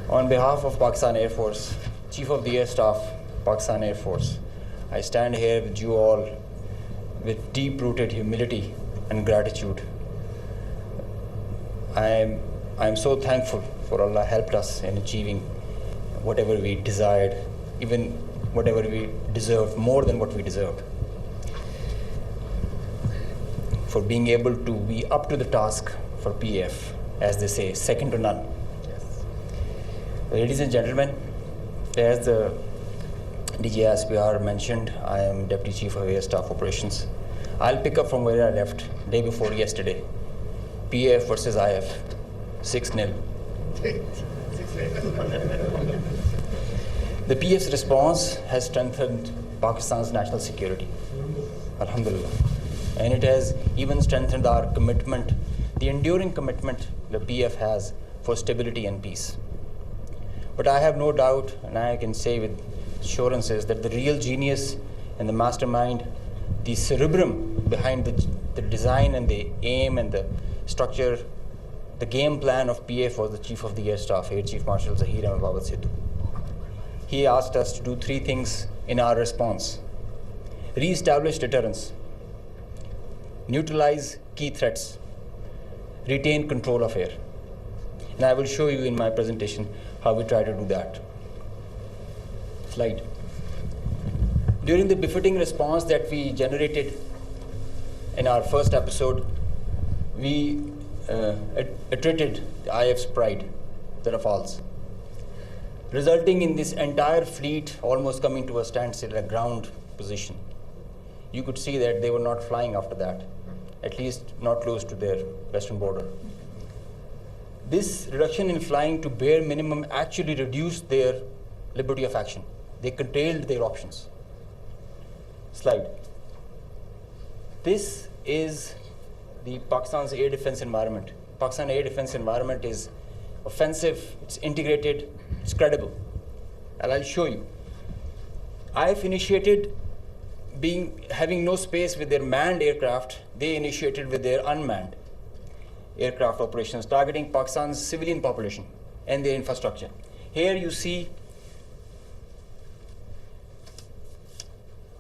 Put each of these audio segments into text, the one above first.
On behalf of Pakistan Air Force, Chief of the Air Staff, Pakistan Air Force, I stand here with you all with deep-rooted humility and gratitude. I am so thankful for Allah helped us in achieving whatever we desired, even whatever we deserved, more than what we deserved. For being able to be up to the task for PF, as they say, second to none. Ladies and gentlemen, as the dgispr mentioned, I am Deputy Chief of Air Staff Operations. I'll pick up from where I left day before yesterday. PF versus IF, 6-0. The PF's response has strengthened Pakistan's national security, alhamdulillah. And it has even strengthened our commitment, the enduring commitment the PF has for stability and peace. But I have no doubt, and I can say with assurances, that the real genius and the mastermind, the cerebrum behind the design and the aim and the structure, the game plan of PF was the Chief of the Air Staff, Air Chief Marshal Zahir Ahmed Sidhu. He asked us to do 3 things in our response: re-establish deterrence, neutralize key threats, retain control of air. And I will show you in my presentation how we try to do that. Slide. During the befitting response that we generated in our first episode, we attrited the IF's pride, the Rafales, resulting in this entire fleet almost coming to a standstill, a ground position. You could see that they were not flying after that, at least not close to their western border. This reduction in flying to bare minimum actually reduced their liberty of action. They curtailed their options. Slide. This is the Pakistan's air defense environment. Pakistan air defense environment is offensive, it's integrated, it's credible. And I'll show you. IF initiated having no space with their manned aircraft. They initiated with their unmanned aircraft operations, targeting Pakistan's civilian population and their infrastructure. Here you see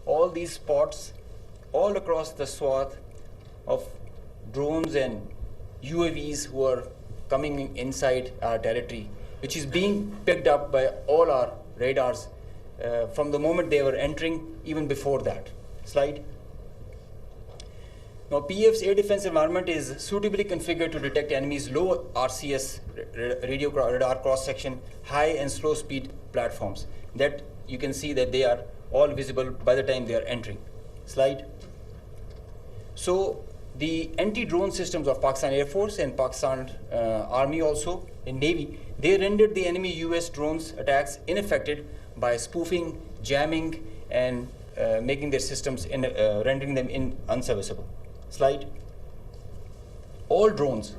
all these spots all across the swath of drones and UAVs who are coming inside our territory, which is being picked up by all our radars from the moment they were entering, even before that. Slide. Now, PF's air defense environment is suitably configured to detect enemies' low RCS radar cross-section, high and slow speed platforms. That you can see that they are all visible by the time they are entering. Slide. So the anti-drone systems of Pakistan Air Force and Pakistan Army also, and Navy, they rendered the enemy US drones attacks ineffective by spoofing, jamming, and making their systems, rendering them unserviceable. Slide. All drones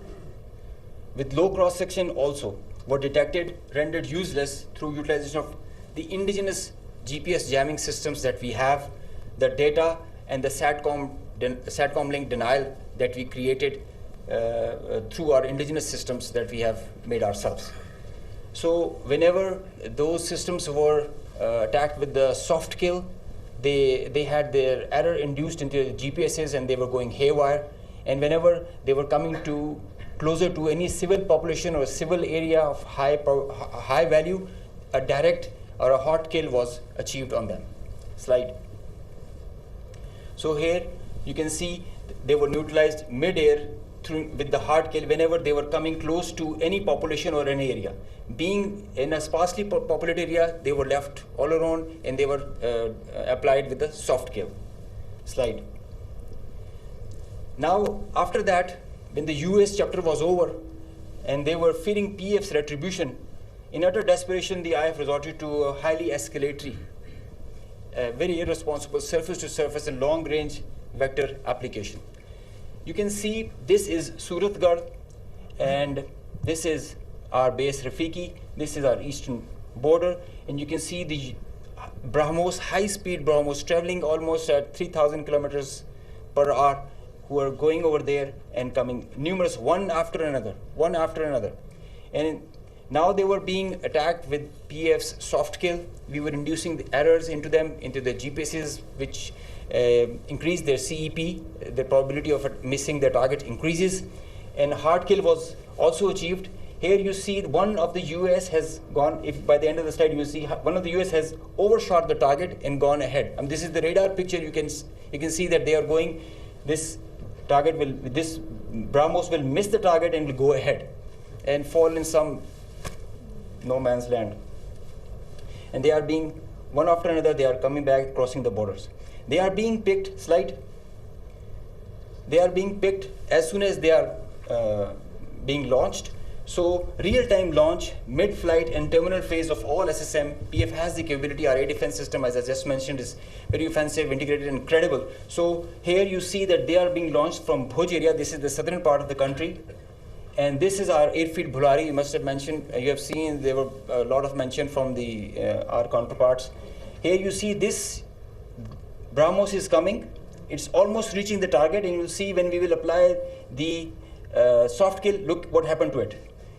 with low cross-section also were detected, rendered useless through utilization of the indigenous GPS jamming systems that we have, the data and the SATCOM link denial that we created through our indigenous systems that we have made ourselves. So whenever those systems were attacked with the soft kill, they had their error induced into the GPSs and they were going haywire. And whenever they were coming to closer to any civil population or civil area of high value, a direct or a hot kill was achieved on them. Slide. So here you can see they were neutralized mid-air with the hard kill whenever they were coming close to any population or any area. Being in a sparsely populated area, they were left all alone and they were applied with the soft kill. Slide. Now, after that, when the US chapter was over and they were fearing PF's retribution, in utter desperation, the IF resorted to a highly escalatory, very irresponsible surface-to-surface and long-range vector application. You can see this is Suratgarh and this is our base Rafiki. This is our eastern border, and you can see the BrahMos, high-speed BrahMos, traveling almost at 3,000 kilometers per hour, who are going over there and coming numerous, one after another. And Now they were being attacked with PF's soft kill. We were inducing the errors into them, into the GPSs, which increased their CEP. The probability of missing the target increases. And hard kill was also achieved. Here you see one of the US has gone, if by the end of the slide you see one of the US has overshot the target and gone ahead. And this is the radar picture. You can see that they are going, this target will, this BrahMos will miss the target and will go ahead and fall in some no man's land. And they are being, one after another, they are coming back, crossing the borders. They are being picked, slide. They are being picked as soon as they are being launched. So real-time launch, mid-flight and terminal phase of all SSM, PF has the capability. Our air defense system, as I just mentioned, is very offensive, integrated, and credible. So here you see that they are being launched from Bhuj area. This is the southern part of the country. And this is our airfield Bokhari. You must have mentioned, you have seen there were a lot of mention from the our counterparts. Here you see this BrahMos is coming. It's almost reaching the target, and you'll see when we will apply the soft kill, look what happened to it.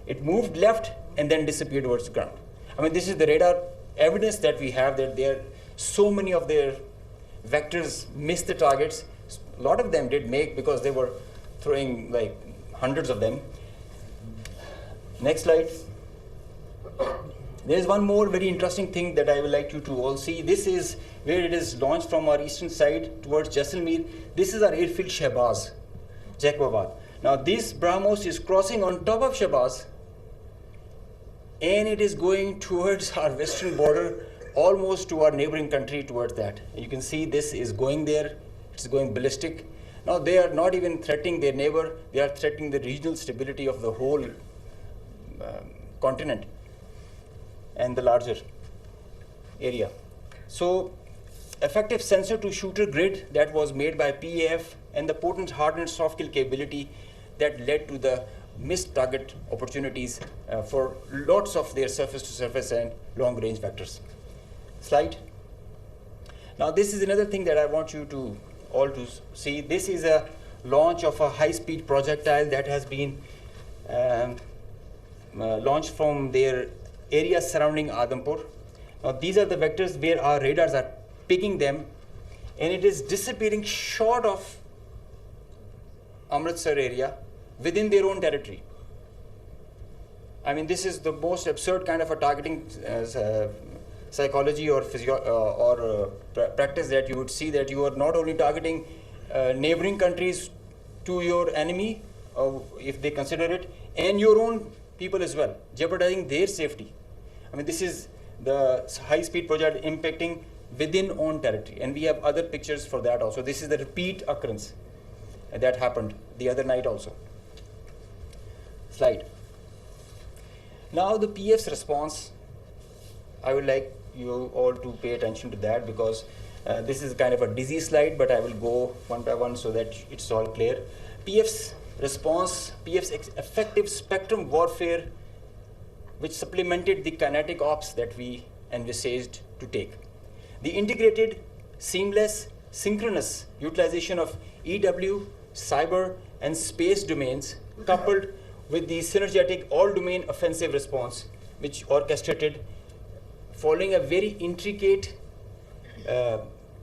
It moved left and then disappeared towards the ground. I mean, this is the radar evidence that we have that there so many of their vectors missed the targets. A lot of them did make because they were throwing like hundreds of them. Next slide. There's one more very interesting thing that I would like you to all see. This is where it is launched from our eastern side towards Jaisalmer. This is our airfield Shahbaz, Jacobabad. Now this BrahMos is crossing on top of Shahbaz, and it is going towards our western border, almost to our neighboring country, towards that. You can see this is going there. It's going ballistic. Now they are not even threatening their neighbor. They are threatening the regional stability of the whole continent and the larger area. So effective sensor to shooter grid that was made by PAF and the potent hardened soft kill capability that led to the missed target opportunities for lots of their surface to surface and long range vectors. Slide. Now this is another thing that I want you to all to see. This is a launch of a high-speed projectile that has been launched from their area surrounding Adampur. Now these are the vectors where our radars are picking them, and it is disappearing short of Amritsar area within their own territory. I mean, this is the most absurd kind of a targeting psychology or practice that you would see, that you are not only targeting neighboring countries to your enemy, if they consider it, and your own people as well, jeopardizing their safety. I mean, this is the high-speed project impacting within own territory, and we have other pictures for that also. This is the repeat occurrence that happened the other night also. Slide. Now the PF's response, I would like you all to pay attention to that, because this is kind of a dizzy slide, but I will go one by one so that it's all clear. PF's response, PF's effective spectrum warfare, which supplemented the kinetic ops that we envisaged to take. The integrated, seamless, synchronous utilization of EW, cyber, and space domains, coupled with the synergetic all-domain offensive response, which orchestrated following a very intricate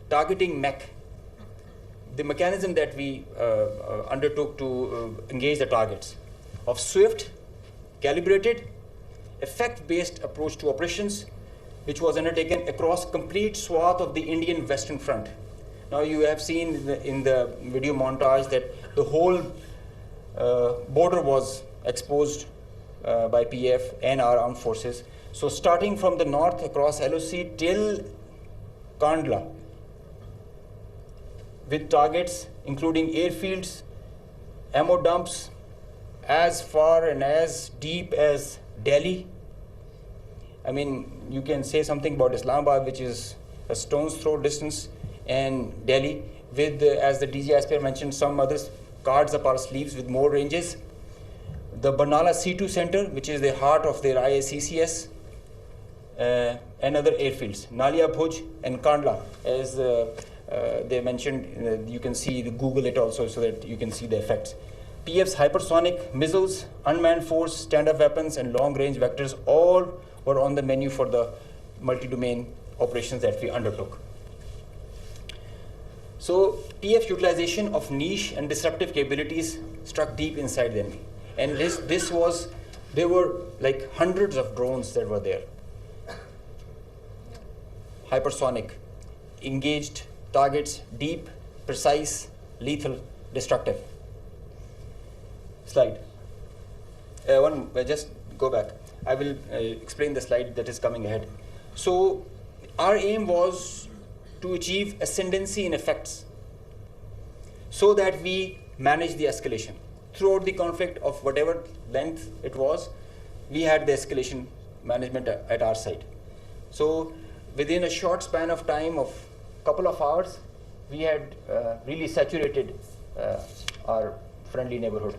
targeting mech, the mechanism that we undertook to engage the targets of swift, calibrated, effect-based approach to operations, which was undertaken across complete swath of the Indian Western Front. Now you have seen in the video montage that the whole border was exposed by PF and our armed forces. So starting from the north across LOC till Kandla, with targets including airfields, ammo dumps, as far and as deep as Delhi. I mean, you can say something about Islamabad, which is a stone's throw distance, and Delhi, with, as the dgispr mentioned, some other cards up our sleeves with more ranges. The Barnala C2 center, which is the heart of their IACCS, and other airfields, Nalia Bhuj and Kandla, as they mentioned. You can see, Google it also so that you can see the effects. PF's hypersonic missiles, unmanned force, standard weapons, and long-range vectors all were on the menu for the multi-domain operations that we undertook. So PF utilization of niche and disruptive capabilities struck deep inside the enemy. And there were like hundreds of drones that were there. Hypersonic, engaged targets, deep, precise, lethal, destructive. Slide. Just go back. I will explain the slide that is coming ahead. So our aim was to achieve ascendancy in effects so that we manage the escalation. Throughout the conflict of whatever length it was, we had the escalation management at our side. So within a short span of time of a couple of hours, we had really saturated our friendly neighborhood.